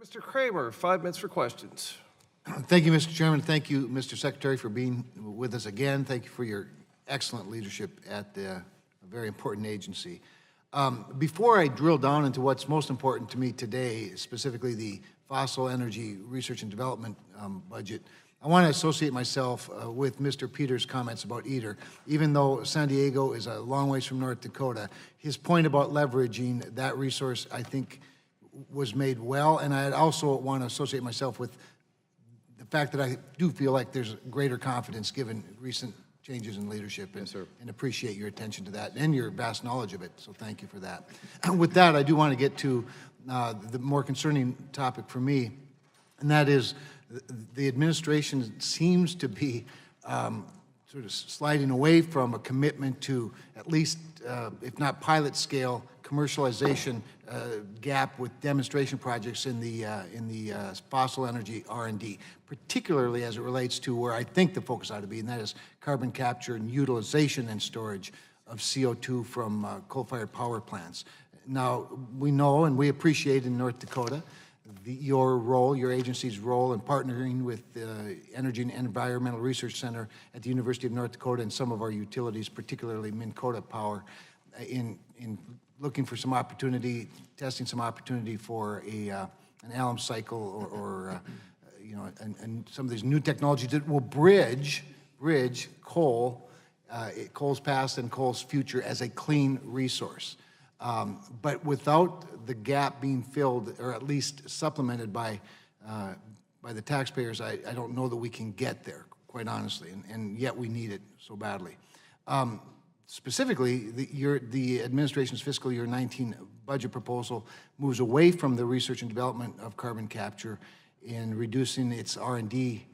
Mr. Cramer, 5 minutes for questions. Thank you, Mr. Chairman. Thank you, Mr. Secretary, for being with us again. Thank you for your excellent leadership at a very important agency. Before I drill down into what's most important to me today, specifically the fossil energy research and development budget, I want to associate myself with Mr. Peters' comments about ITER. Even though San Diego is a long ways from North Dakota, his point about leveraging that resource, I think, was made well, and I also want to associate myself with the fact that I do feel like there's greater confidence given recent changes in leadership, and, yes, and appreciate your attention to that and your vast knowledge of it, so thank you for that. And with that, I do want to get to the more concerning topic for me, and that is the administration seems to be sort of sliding away from a commitment to at least, if not pilot scale, commercialization gap with demonstration projects in the fossil energy R&D, particularly as it relates to where I think the focus ought to be, and that is carbon capture and utilization and storage of CO2 from coal-fired power plants. Now, we know and we appreciate in North Dakota your role, your agency's role in partnering with the Energy and Environmental Research Center at the University of North Dakota and some of our utilities, particularly Minnkota Power, in looking for some opportunity, testing some opportunity for an alum cycle or you know, and some of these new technologies that will bridge coal, coal's past and coal's future as a clean resource. But without the gap being filled, or at least supplemented by the taxpayers, I don't know that we can get there, quite honestly, and yet we need it so badly. Specifically, the administration's fiscal year 19 budget proposal moves away from the research and development of carbon capture in reducing its R&D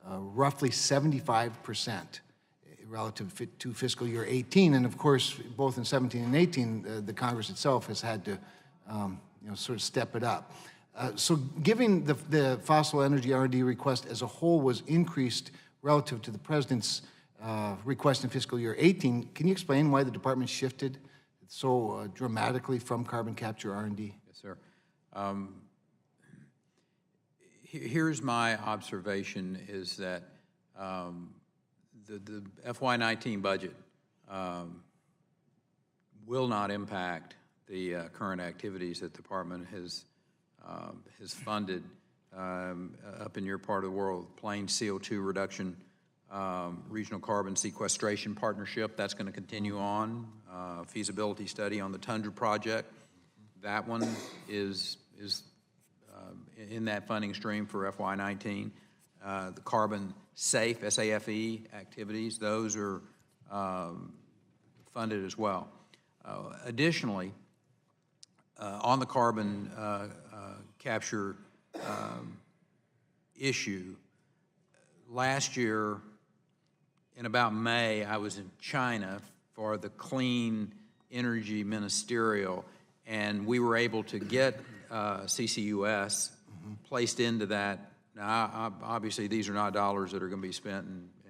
roughly 75% relative to fiscal year 18. And of course, both in 17 and 18, the Congress itself has had to you know, sort of step it up. So given the fossil energy R&D request as a whole was increased relative to the President's request in fiscal year 18, can you explain why the department shifted so dramatically from carbon capture R&D? Yes, sir. Here's my observation is that the FY19 budget will not impact the current activities that the department has funded up in your part of the world, Plains CO2 reduction, regional carbon sequestration partnership. That's going to continue on. Feasibility study on the Tundra project. That one is in that funding stream for FY19. The carbon SAFE, S-A-F-E activities, those are funded as well. Additionally, on the carbon capture issue, last year in about May, I was in China for the Clean Energy Ministerial, and we were able to get CCUS placed into that. Now, obviously, these are not dollars that are going to be spent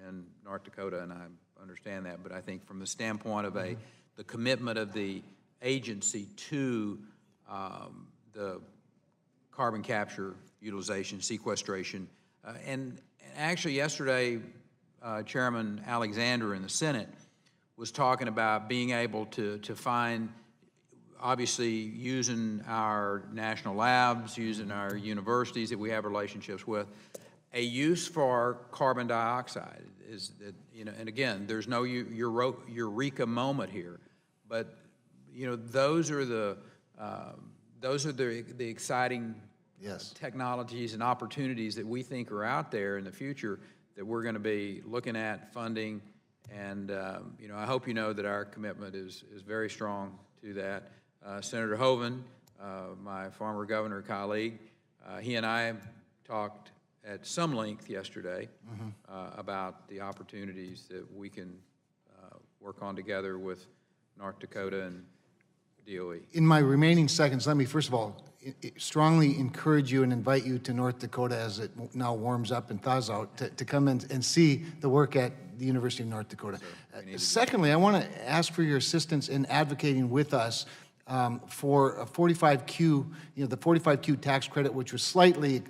in North Dakota, and I understand that, but I think from the standpoint of the commitment of the agency to the carbon capture, utilization, sequestration, and actually yesterday, Chairman Alexander in the Senate was talking about being able to find, obviously using our national labs, using our universities that we have relationships with, a use for carbon dioxide is that, you know, and again, there's no eureka moment here, but you know, those are the exciting technologies and opportunities that we think are out there in the future that we're going to be looking at funding, and you know, I hope you know that our commitment is very strong to that. Senator Hoeven, my former governor colleague, he and I talked at some length yesterday about the opportunities that we can work on together with North Dakota and DOE. In my remaining seconds, let me first of all strongly encourage you and invite you to North Dakota as it now warms up and thaws out to come in and see the work at the University of North Dakota. Secondly, I want to ask for your assistance in advocating with us for a 45Q, the 45Q tax credit, which was slightly,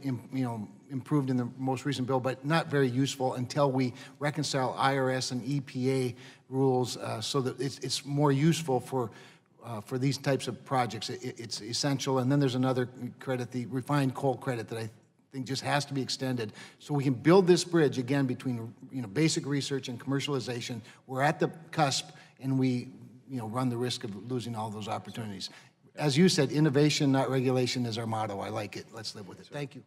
improved in the most recent bill, but not very useful until we reconcile IRS and EPA rules so that it's more useful for these types of projects. It's essential. And then there's another credit, the refined coal credit, that I think just has to be extended so we can build this bridge again between basic research and commercialization. We're at the cusp, and we run the risk of losing all those opportunities. As you said, innovation, not regulation, is our motto. I like it. Let's live with it. Thank you.